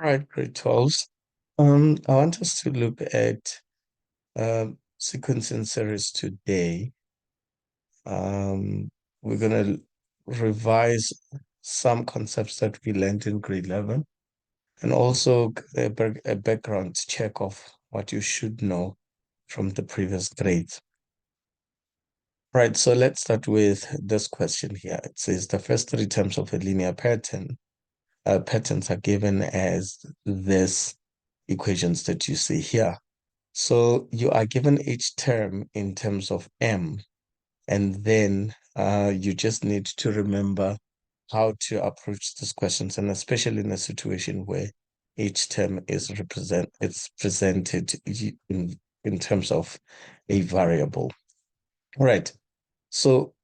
Right, grade 12s. I want us to look at sequencing series today. Um, we're gonna revise some concepts that we learned in grade 11 and also a background check of what you should know from the previous grades. Right, so let's start with this question here. It says the first three terms of a linear pattern patterns are given as this equations that you see here. So you are given each term in terms of m, and then you just need to remember how to approach these questions, and especially in a situation where each term is it's presented in terms of a variable. Right. So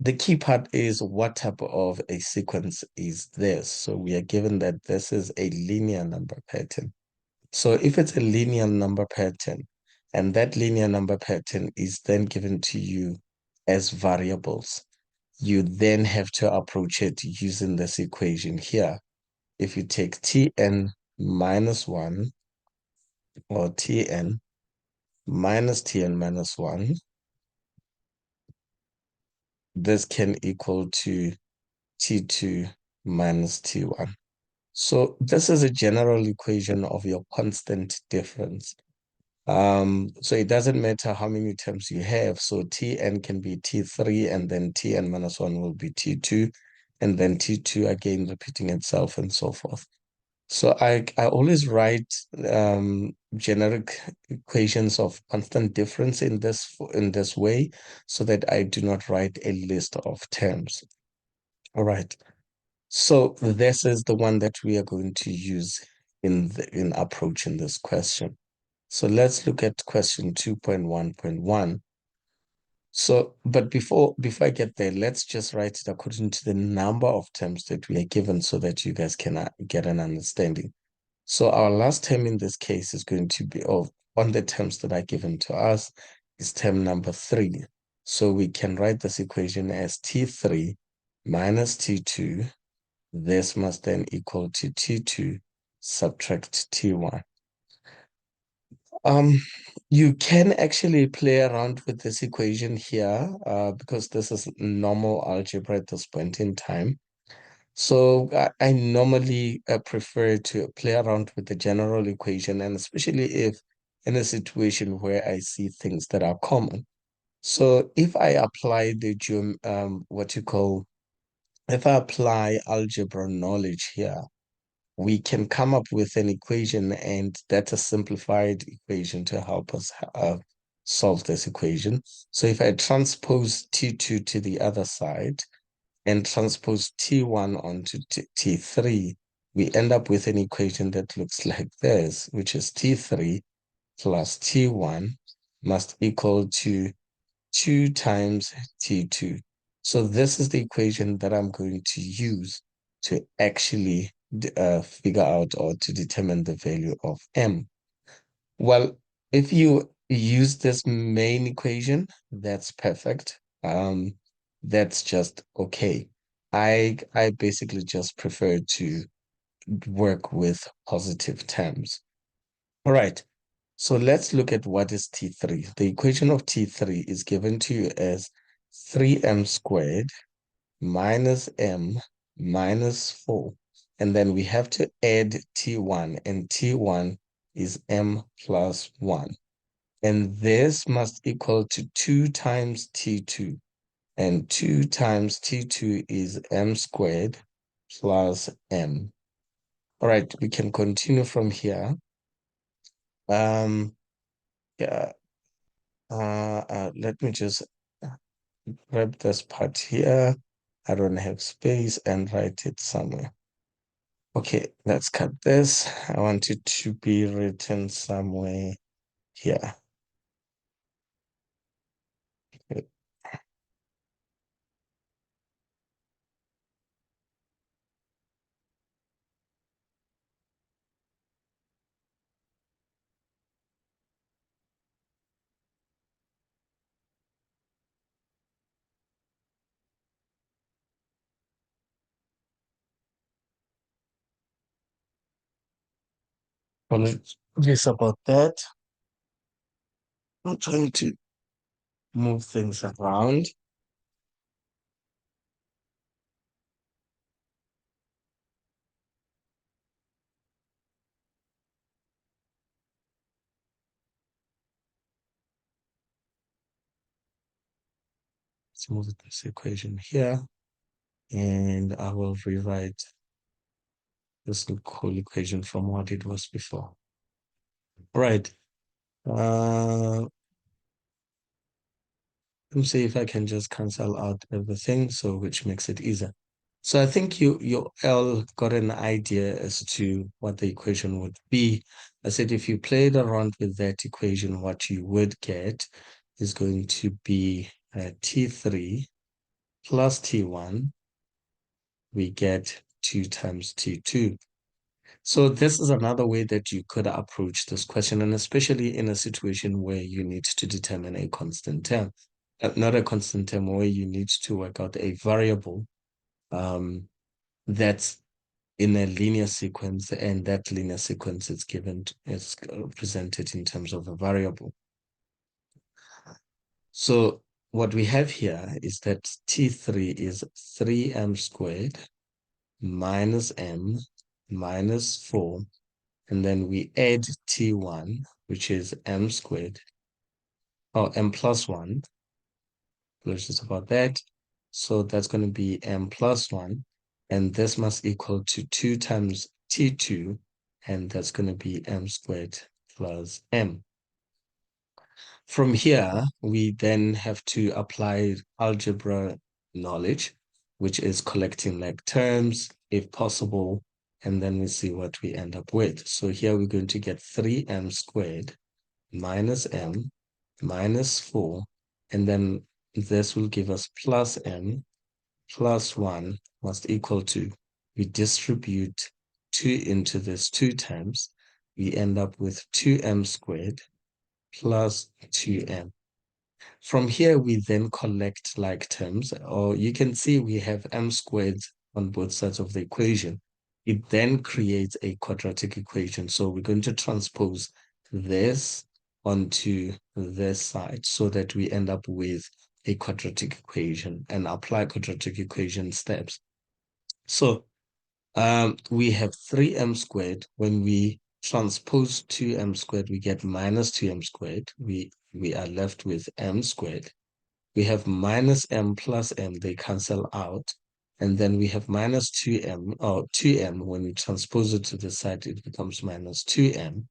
the key part is what type of a sequence is this? So we are given that this is a linear number pattern. So if it's a linear number pattern, and that linear number pattern is then given to you as variables, you then have to approach it using this equation here. If you take Tn minus 1 or Tn minus Tn minus 1, this can equal to T2 minus T1. So this is a general equation of your constant difference. So it doesn't matter how many terms you have. So Tn can be T3 and then Tn minus 1 will be T2 and then T2 again repeating itself and so forth. So I always write generic equations of constant difference in this way so that I do not write a list of terms. All right. So this is the one that we are going to use in approaching this question. So let's look at question 2.1.1. So, but before I get there, let's just write it according to the number of terms that we are given so that you guys can get an understanding. So our last term in this case is going to be on the terms that are given to us is term number 3. So we can write this equation as T3 minus T2. This must then equal to T2 subtract T1. Um, you can actually play around with this equation here because this is normal algebra at this point in time. So I normally prefer to play around with the general equation, and especially if in a situation where I see things that are common. So if I apply the what you call, if I apply algebra knowledge here, we can come up with an equation, and that's a simplified equation to help us solve this equation. So if I transpose T2 to the other side and transpose T1 onto T3, we end up with an equation that looks like this, which is T3 plus T1 must equal to 2 times T2. So this is the equation that I'm going to use to actually figure out or to determine the value of M. Well, if you use this main equation, that's perfect. That's just okay. I basically just prefer to work with positive terms. All right. So let's look at what is T3. The equation of T3 is given to you as 3m squared minus m minus 4. And then we have to add T1, and T1 is m plus 1. And this must equal to 2 times T2. And 2 times T2 is m squared plus m. All right, we can continue from here. Yeah, let me just grab this part here. I don't have space and write it somewhere. Okay, let's cut this. I want it to be written somewhere here. Apologies about that. I'm trying to move things around. Let's move this equation here, and I will rewrite this whole equation from what it was before. Right. Let me see if I can just cancel out everything, so which makes it easier. So I think you all got an idea as to what the equation would be. I said if you played around with that equation, what you would get is going to be T3 plus T1, we get 2 times T2. So this is another way that you could approach this question, and especially in a situation where you need to determine a constant term. Not a constant term, where you need to work out a variable um, that's in a linear sequence, and that linear sequence is given, is presented in terms of a variable. So what we have here is that T3 is 3m squared minus m minus 4, and then we add T1, which is m squared, or m plus 1, which is about that. So that's going to be m plus 1, and this must equal to 2 times T2, and that's going to be m squared plus m. From here, we then have to apply algebra knowledge, which is collecting like terms, if possible, and then we see what we end up with. So here we're going to get 3m squared minus m minus 4, and then this will give us plus m plus 1 must equal to, we distribute 2 into this 2 times, we end up with 2m squared plus 2m. From here, we then collect like terms, or you can see we have m squared on both sides of the equation. It then creates a quadratic equation. So we're going to transpose this onto this side so that we end up with a quadratic equation and apply quadratic equation steps. So we have 3m squared. When we transpose 2m squared, we get minus 2m squared. We are left with m squared. We have minus m plus m, they cancel out. And then we have minus 2m, or 2m, when we transpose it to the side, it becomes minus 2m.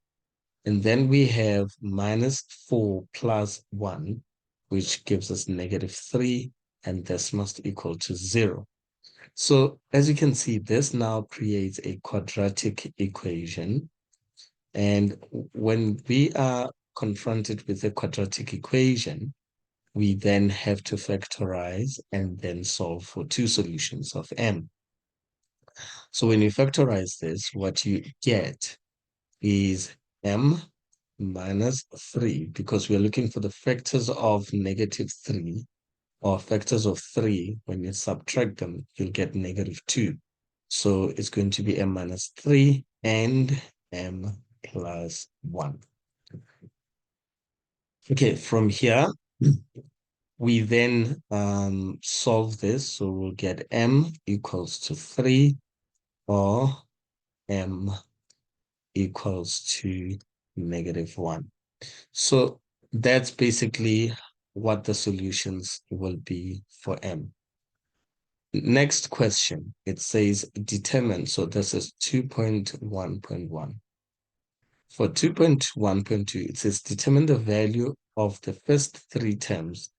And then we have minus 4 plus 1, which gives us negative 3, and this must equal to 0. So as you can see, this now creates a quadratic equation. And when we are confronted with a quadratic equation, we then have to factorize and then solve for two solutions of m. So when you factorize this, what you get is m minus 3, because we're looking for the factors of negative 3, or factors of 3. When you subtract them, you'll get negative 2. So it's going to be m minus 3 and m plus 1. Okay, from here, we then solve this. So we'll get m equals to 3, or m equals to negative 1. So that's basically what the solutions will be for m. Next question, it says determine. So this is 2.1.1. For 2.1.2, it says determine the value of the first 3 terms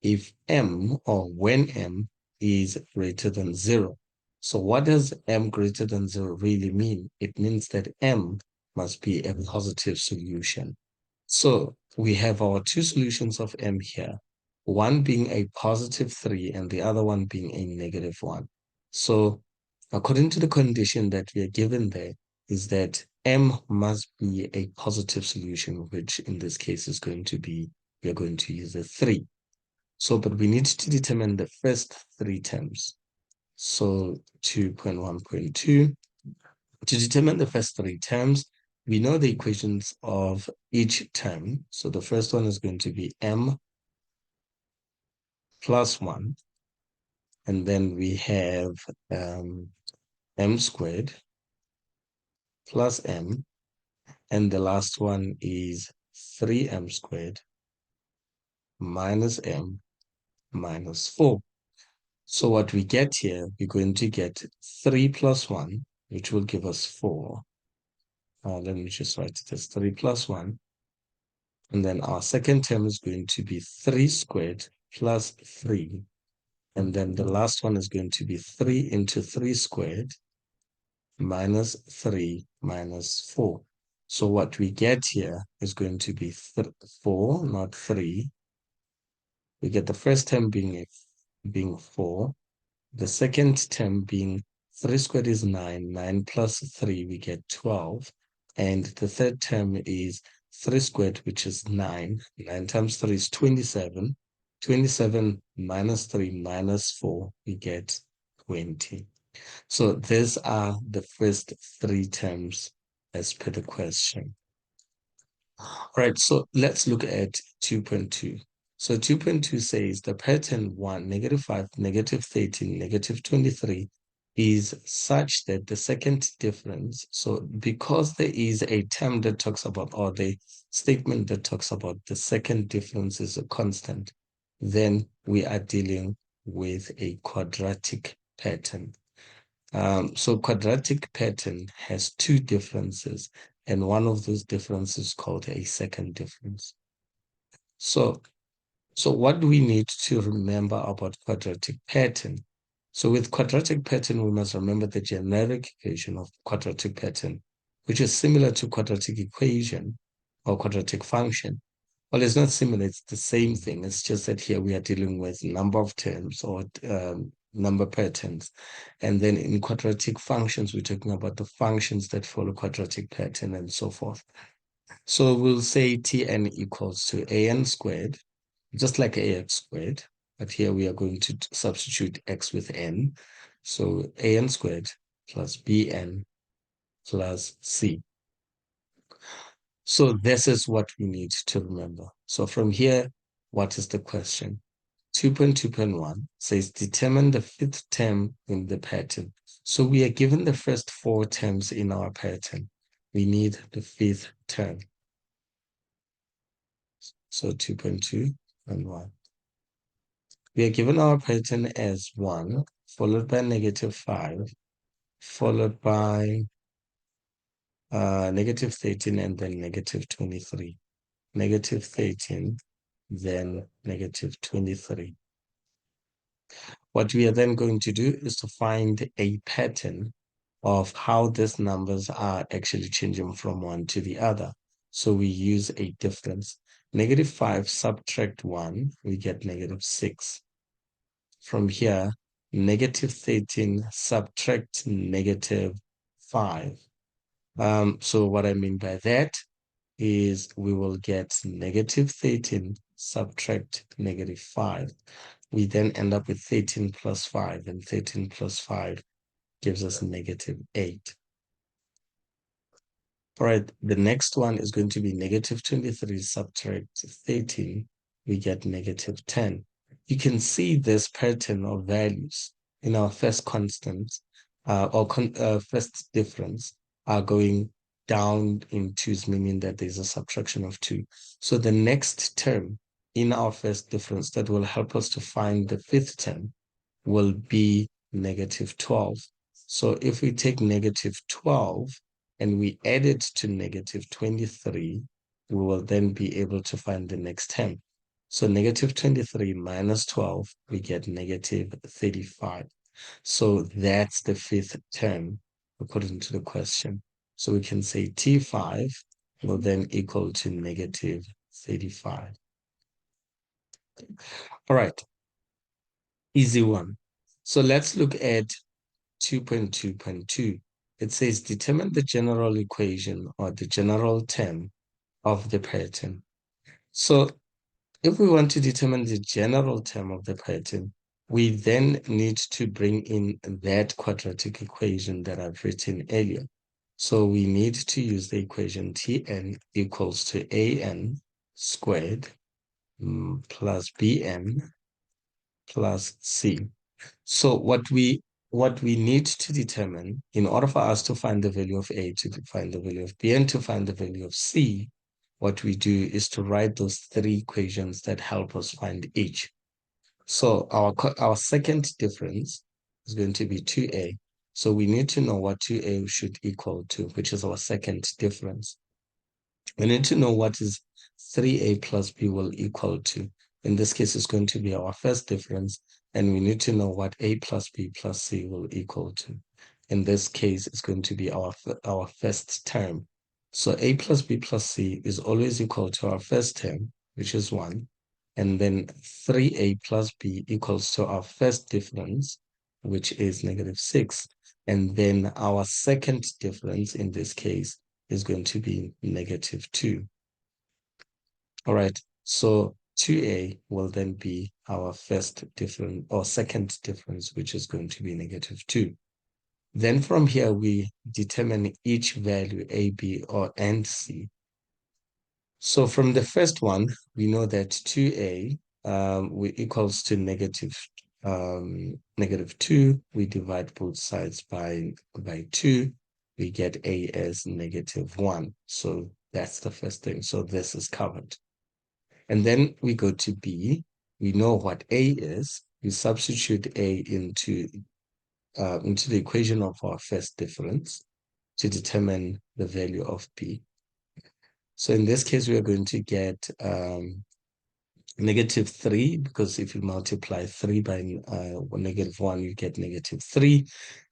if m, or when m is greater than 0. So what does m greater than 0 really mean? It means that m must be a positive solution. So we have our two solutions of m here, one being a positive 3 and the other one being a negative 1. So according to the condition that we are given there, is that m must be a positive solution, which in this case is going to be, we are going to use a 3. So, but we need to determine the first 3 terms. So 2.1.2, to determine the first 3 terms, we know the equations of each term. So the first one is going to be m plus 1. And then we have m squared plus m. And the last one is 3m squared minus m minus 4. So what we get here, we're going to get 3 plus 1, which will give us 4. Let me just write it as 3 plus 1. And then our second term is going to be 3 squared plus 3. And then the last one is going to be 3 into 3 squared minus 3 minus 4. So what we get here is going to be 4, not 3. We get the first term being 4. The second term being 3 squared is 9. 9 plus 3, we get 12. And the third term is 3 squared, which is 9. 9 times 3 is 27. 27 minus 3 minus 4, we get 20. So these are the first three terms as per the question. All right, so let's look at 2.2. So 2.2 says the pattern 1, -5, -13, -23 is such that the second difference, so because there is a term that talks about, or the statement that talks about the second difference is a constant, then we are dealing with a quadratic pattern. So quadratic pattern has two differences, and one of those differences is called a second difference. So what do we need to remember about quadratic pattern? So with quadratic pattern, we must remember the generic equation of quadratic pattern, which is similar to quadratic equation or quadratic function. Well, it's not similar, it's the same thing. It's just that here we are dealing with number of terms or number patterns. And then in quadratic functions, we're talking about the functions that follow quadratic pattern and so forth. So we'll say Tn equals to an squared, just like ax squared. But here we are going to substitute x with n. So an squared plus bn plus c. So this is what we need to remember. So from here, what is the question? 2.2.1 says determine the fifth term in the pattern. So we are given the first four terms in our pattern. We need the fifth term. So 2.2.1. We are given our pattern as 1, followed by -5, followed by -13, and then -23. -13, then -23. What we are then going to do is to find a pattern of how these numbers are actually changing from one to the other. So we use a difference. -5 subtract 1, we get -6. From here, -13 subtract -5. So what I mean by that is we will get -13 subtract -5. We then end up with 13 plus 5, and 13 plus 5 gives us -8. All right, the next one is going to be -23 subtract 13. We get -10. You can see this pattern of values in our first constant first difference are going down in twos, meaning that there's a subtraction of 2. So the next term in our first difference that will help us to find the fifth term will be -12. So if we take -12 and we add it to -23, we will then be able to find the next term. So -23 minus 12, we get -35. So that's the fifth term according to the question. So we can say T5 will then equal to -35. All right, easy one. So let's look at 2.2.2. It says determine the general equation or the general term of the pattern. So if we want to determine the general term of the pattern, we then need to bring in that quadratic equation that I've written earlier. So we need to use the equation Tn equals to An squared plus Bn plus C. So what we need to determine in order for us to find the value of A, to find the value of B, and to find the value of C, what we do is to write those three equations that help us find each. So our second difference is going to be 2A. So we need to know what 2A should equal to, which is our second difference. We need to know what is 3A plus B will equal to. In this case, it's going to be our first difference, and we need to know what A plus B plus C will equal to. In this case, it's going to be our first term. So A plus B plus C is always equal to our first term, which is 1. And then 3A plus B equals to our first difference, which is -6. And then our second difference in this case is going to be -2. All right, so 2A will then be our first difference or second difference, which is going to be -2. Then from here, we determine each value A, B, or and C. So from the first one, we know that 2A equals to -2. We divide both sides by 2. We get A as -1. So that's the first thing. So this is covered. And then we go to B. We know what A is. We substitute A into the equation of our first difference to determine the value of B. So in this case, we are going to get -3, because if you multiply 3 by -1, you get -3.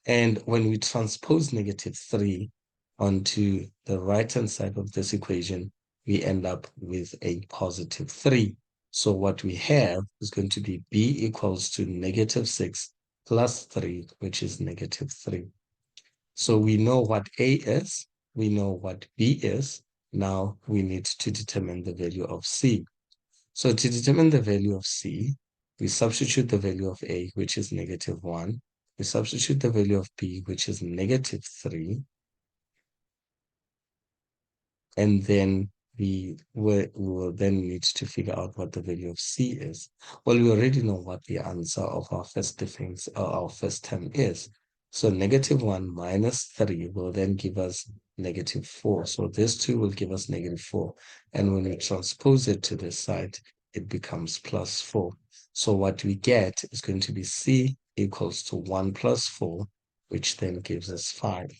And when we transpose -3 onto the right-hand side of this equation, we end up with a +3. So what we have is going to be B equals to -6 plus 3, which is -3. So we know what A is, we know what B is. Now we need to determine the value of C. So to determine the value of C, we substitute the value of A, which is -1. We substitute the value of B, which is -3. And then we will then need to figure out what the value of C is. Well, we already know what the answer of our first difference or our first term is. So -1 minus 3 will then give us -4. So this 2 will give us -4. And when we transpose it to this side, it becomes +4. So what we get is going to be C equals to 1 plus 4, which then gives us 5.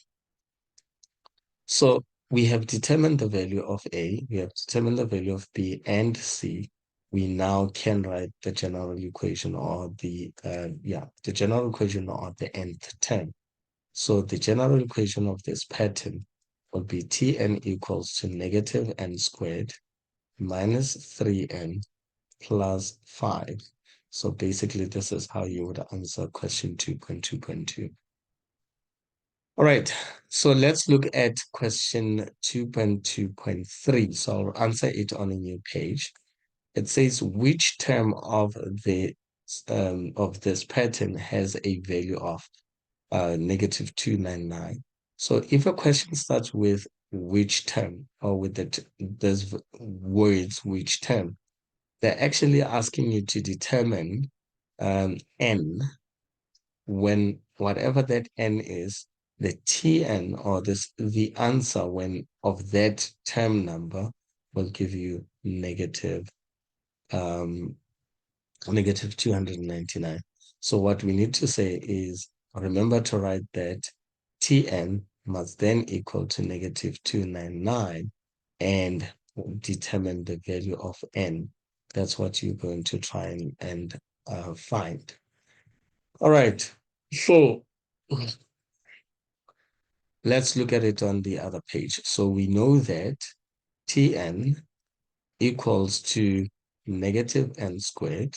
So we have determined the value of A, we have determined the value of B and C. We now can write the general equation or the general equation or the nth term. So the general equation of this pattern would be Tn equals to -n squared minus 3n plus 5. So basically, this is how you would answer question 2.2.2. All right, so let's look at question 2.2.3. So I'll answer it on a new page. It says, which term of this pattern has a value of -299? So if a question starts with which term or with those words, which term, they're actually asking you to determine n, when whatever that n is, the Tn or the answer when of that term number will give you -299. So what we need to say is, remember to write that Tn must then equal to -299 and determine the value of n. That's what you're going to try and find. All right, so let's look at it on the other page. So we know that Tn equals to -n squared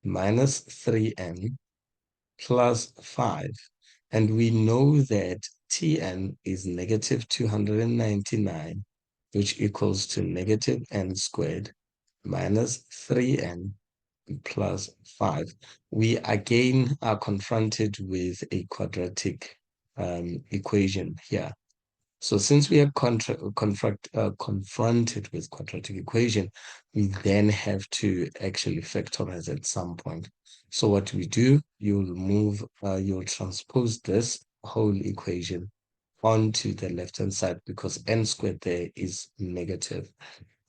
minus 3n plus 5. And we know that Tn is -299, which equals to -n squared minus 3n plus 5. We again are confronted with a quadratic equation here. So since we are confronted with quadratic equation, we then have to actually factorize at some point. So what we do, you'll transpose this whole equation onto the left-hand side because n squared there is negative.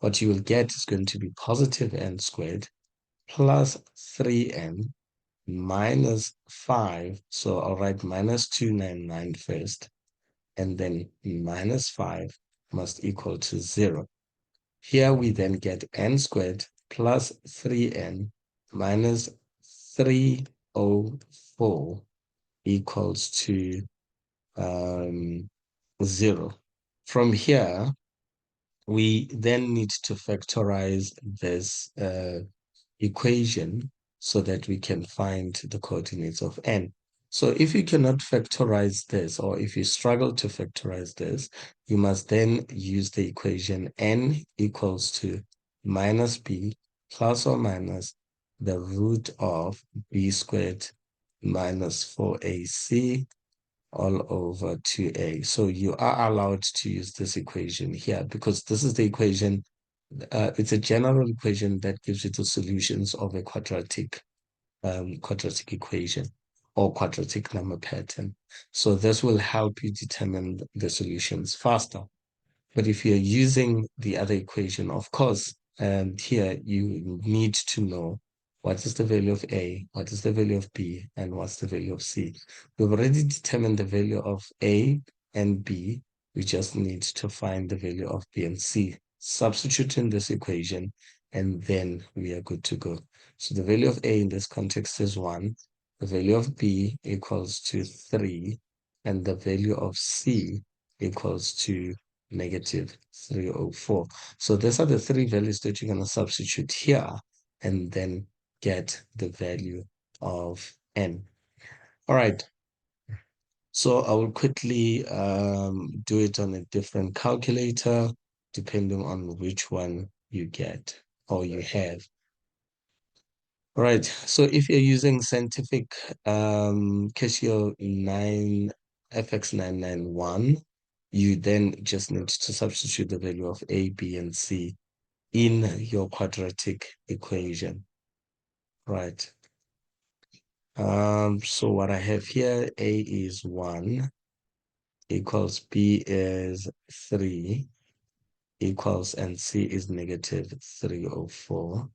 What you will get is going to be positive n squared plus 3n minus 5. So I'll write minus 299 first, and then minus 5 must equal to 0. Here we then get n squared plus 3n minus 304 equals to 0. From here, we then need to factorize this equation so that we can find the coordinates of n. So if you cannot factorize this, or if you struggle to factorize this, you must then use the equation n equals to minus b plus or minus the root of b squared minus 4ac all over 2a. So you are allowed to use this equation here because this is the equation. It's a general equation that gives you the solutions of a quadratic equation or quadratic number pattern. So this will help you determine the solutions faster. But if you're using the other equation, of course, here you need to know what is the value of A, what is the value of B, and what's the value of C. We've already determined the value of A and B. We just need to find the value of B and C. Substitute in this equation, and then we are good to go. So the value of A in this context is 1. The value of B equals to 3, and the value of C equals to negative 304. So these are the three values that you're going to substitute here and then get the value of n. All right. So I will quickly do it on a different calculator depending on which one you get or you have. All right. So if you're using scientific Casio 9 FX991, you then just need to substitute the value of A, B, and C in your quadratic equation. Right. So what I have here, A is 1 equals B is 3 equals and C is negative 304.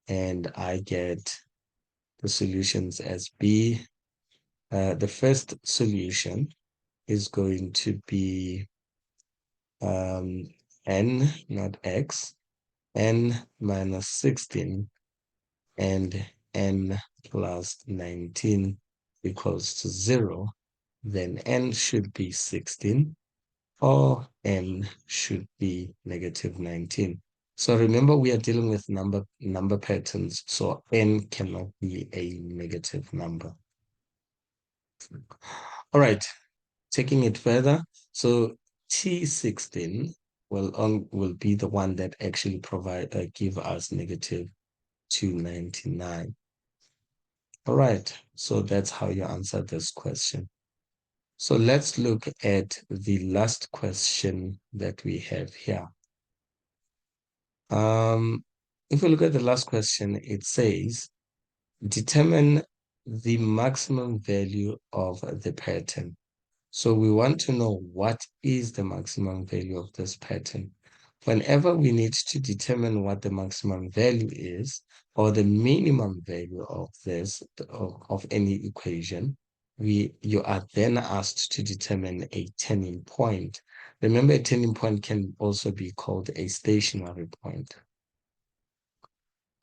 And I get the solutions as B. The first solution is going to be n, not x, n minus 16 and n plus 19 equals to 0, then n should be 16 or n should be negative 19. So remember, we are dealing with number patterns, so n cannot be a negative number. All right, taking it further. So T16 will be the one that actually give us negative 299. All right, so that's how you answer this question. So let's look at the last question that we have here. If we look at the last question, it says, determine the maximum value of the pattern. So we want to know what is the maximum value of this pattern. Whenever we need to determine what the maximum value is or the minimum value of any equation, you are then asked to determine a turning point. Remember, a turning point can also be called a stationary point.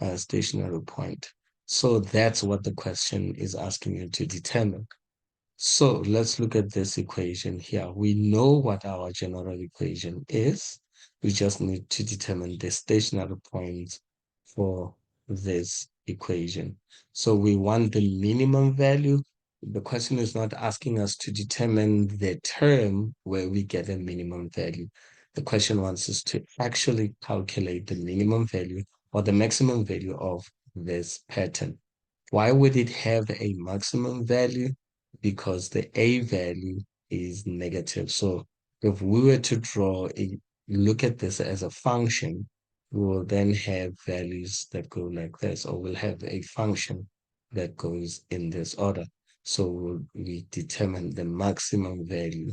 A stationary point. So that's what the question is asking you to determine. So let's look at this equation here. We know what our general equation is. We just need to determine the stationary point for this equation. So we want the minimum value. The question is not asking us to determine the term where we get a minimum value. The question wants us to actually calculate the minimum value or the maximum value of this pattern. Why would it have a maximum value? Because the A value is negative. So if we were to look at this as a function, we will then have values that go like this, or we'll have a function that goes in this order. So we determine the maximum value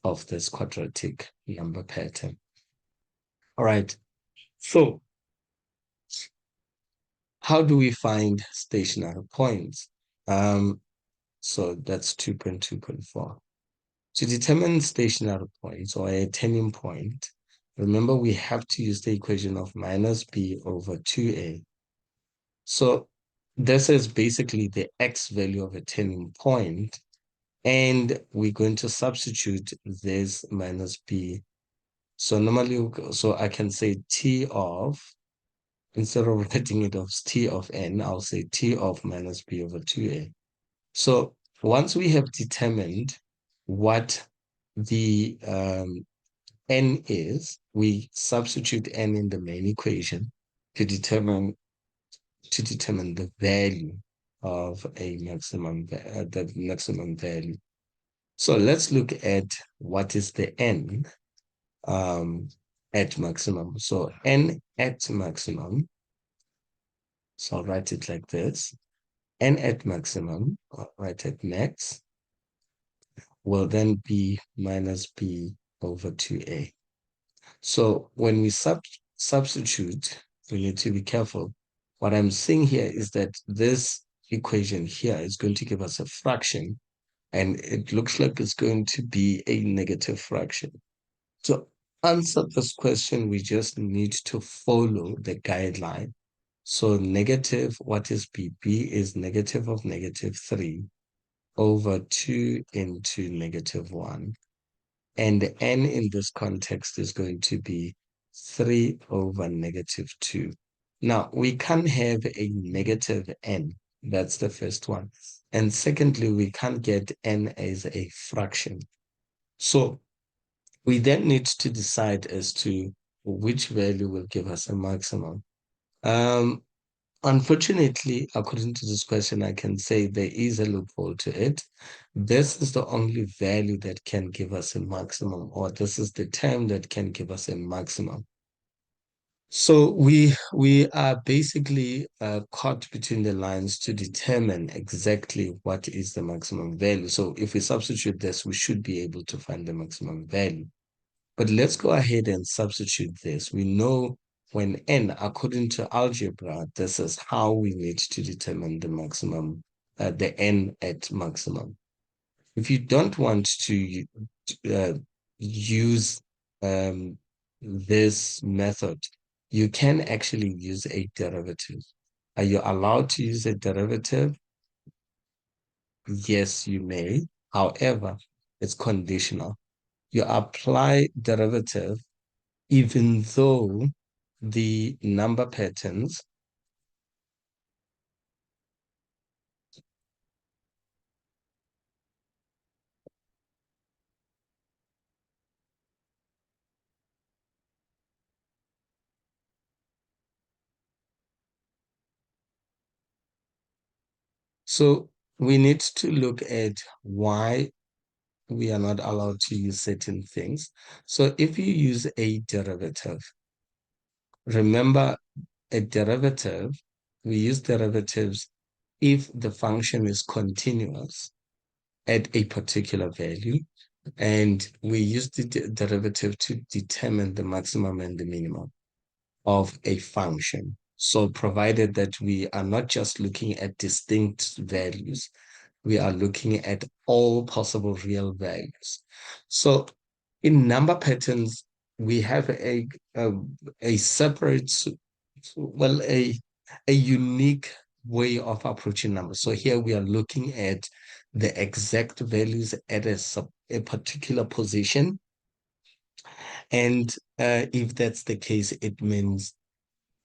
of this quadratic number pattern. All right. So how do we find stationary points? So that's 2.2.4. To determine stationary points or a turning point, remember we have to use the equation of minus b over 2a. So this is basically the x value of a turning point, and we're going to substitute this minus b. So normally, so I can say t of, instead of writing it as t of n, I'll say t of minus b over 2a. So once we have determined what the n is, we substitute n in the main equation to determine the value of the maximum value. So let's look at what is the n at maximum. So n at maximum, so I'll write it like this. N at maximum, or right at max, will then be minus b over 2a. So when we substitute, we need to be careful. What I'm saying here is that this equation here is going to give us a fraction, and it looks like it's going to be a negative fraction. To answer this question, we just need to follow the guideline. So negative, what is b? B is negative of negative 3 over 2 into negative 1. And the n in this context is going to be 3 over negative 2. Now, we can't have a negative n. That's the first one. And secondly, we can't get n as a fraction. So we then need to decide as to which value will give us a maximum. Unfortunately, according to this question, I can say there is a loophole to it. This is the only value that can give us a maximum, or this is the term that can give us a maximum. So we are basically caught between the lines to determine exactly what is the maximum value. So if we substitute this, we should be able to find the maximum value. But let's go ahead and substitute this. We know when n, according to algebra, this is how we need to determine the maximum, the n at maximum. If you don't want to use this method, you can actually use a derivative. Are you allowed to use a derivative? Yes, you may. However, it's conditional. You apply derivative even though the number patterns, so we need to look at why we are not allowed to use certain things. So if you use a derivative, remember a derivative, we use derivatives if the function is continuous at a particular value, and we use the derivative to determine the maximum and the minimum of a function. So provided that we are not just looking at distinct values, we are looking at all possible real values. So in number patterns, we have a separate, well, a unique way of approaching numbers. So here we are looking at the exact values at a particular position. And if that's the case, it means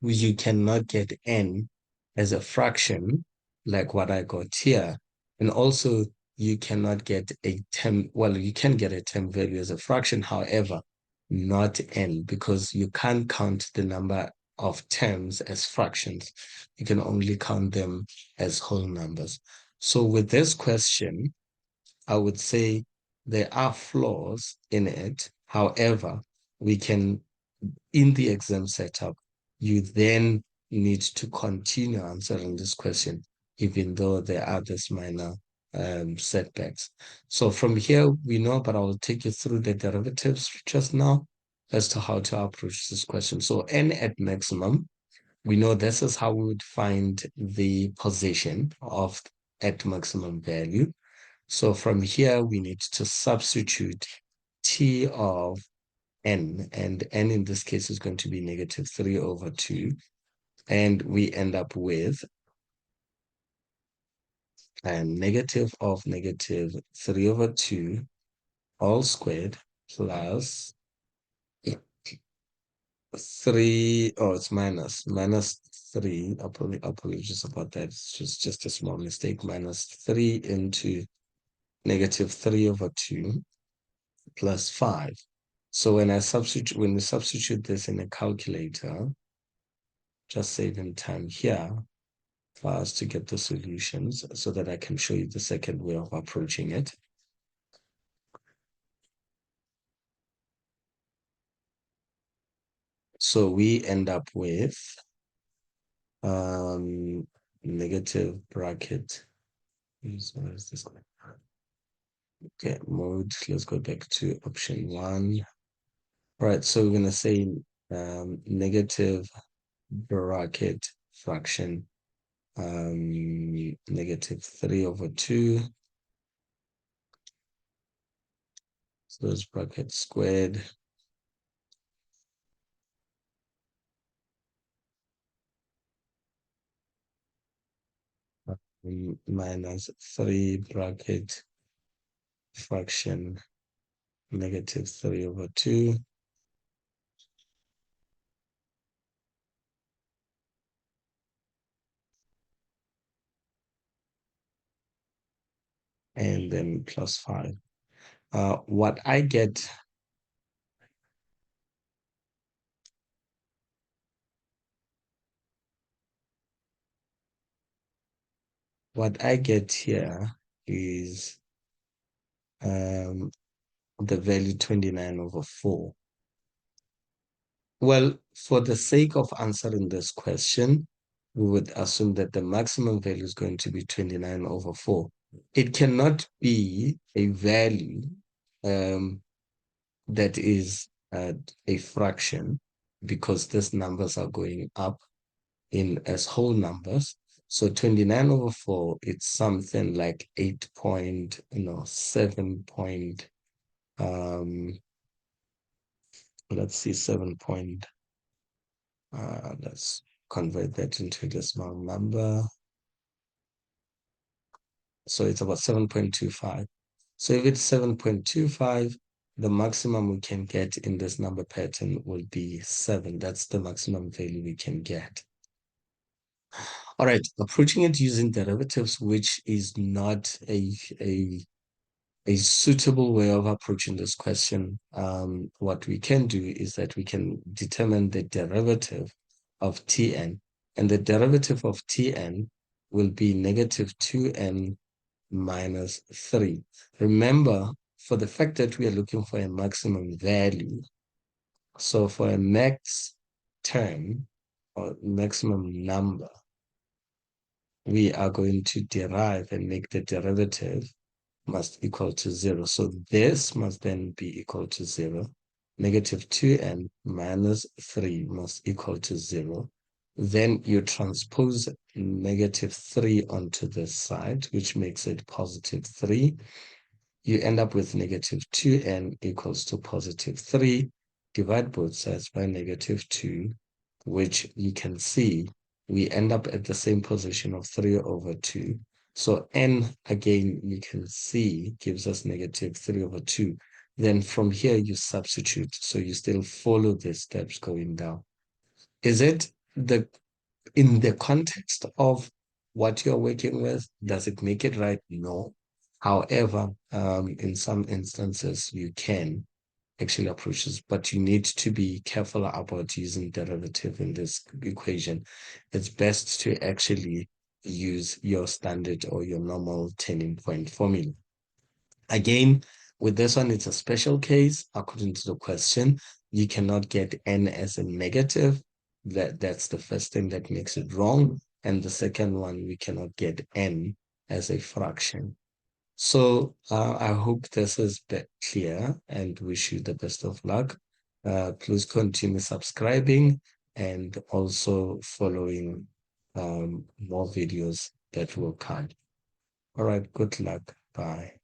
you cannot get n as a fraction like what I got here. And also you cannot get a term, well, you can get a term value as a fraction, however, not n, because you can't count the number of terms as fractions. You can only count them as whole numbers. So with this question, I would say there are flaws in it. However, we can, in the exam setup, you then need to continue answering this question, even though there are these minor setbacks. So from here, we know, but I will take you through the derivatives just now as to how to approach this question. So n at maximum, we know this is how we would find the position of at maximum value. So from here, we need to substitute t of n, and n in this case is going to be negative 3 over 2. And we end up with a negative of negative 3 over 2 all squared plus 3, oh, it's minus 3. Apologies about that. It's just a small mistake. Minus 3 into negative 3 over 2 plus 5. So when we substitute this in a calculator, just saving time here for us to get the solutions so that I can show you the second way of approaching it. So we end up with negative bracket. Where is this going? Okay, mode. Let's go back to option 1. All right, so we're going to say negative bracket fraction negative 3 over 2. So those brackets squared minus 3 bracket fraction negative 3 over 2. And then plus 5. What I get here is the value 29 over 4. Well, for the sake of answering this question, we would assume that the maximum value is going to be 29 over 4. It cannot be a value that is a fraction, because these numbers are going up in as whole numbers. So 29 over 4, it's something like 8 point, 7 point, let's see, 7 point, let's convert that into a decimal number. So it's about 7.25. So if it's 7.25, the maximum we can get in this number pattern will be 7. That's the maximum value we can get. All right, approaching it using derivatives, which is not a suitable way of approaching this question. What we can do is that we can determine the derivative of Tn, and the derivative of Tn will be negative 2n minus 3. Remember, for the fact that we are looking for a maximum value, so for a max term or maximum number, we are going to derive and make the derivative must equal to 0. So this must then be equal to 0. Negative 2n minus 3 must equal to 0. Then you transpose negative 3 onto this side, which makes it positive 3. You end up with negative 2n equals to positive 3. Divide both sides by negative 2, which you can see we end up at the same position of 3 over 2. So n, again, you can see gives us negative 3 over 2. Then from here, you substitute. So you still follow the steps going down. Is it in the context of what you're working with? Does it make it right? No. However, in some instances, you can actually approach this, but you need to be careful about using derivative in this equation. It's best to actually use your standard or your normal turning point formula. Again, With this one, it's a special case. According to the question, you cannot get n as a negative. That's the first thing that makes it wrong. And the second one, we cannot get n as a fraction. So I hope this is clear and wish you the best of luck. Please continue subscribing and also following more videos that will come. All right, good luck. Bye.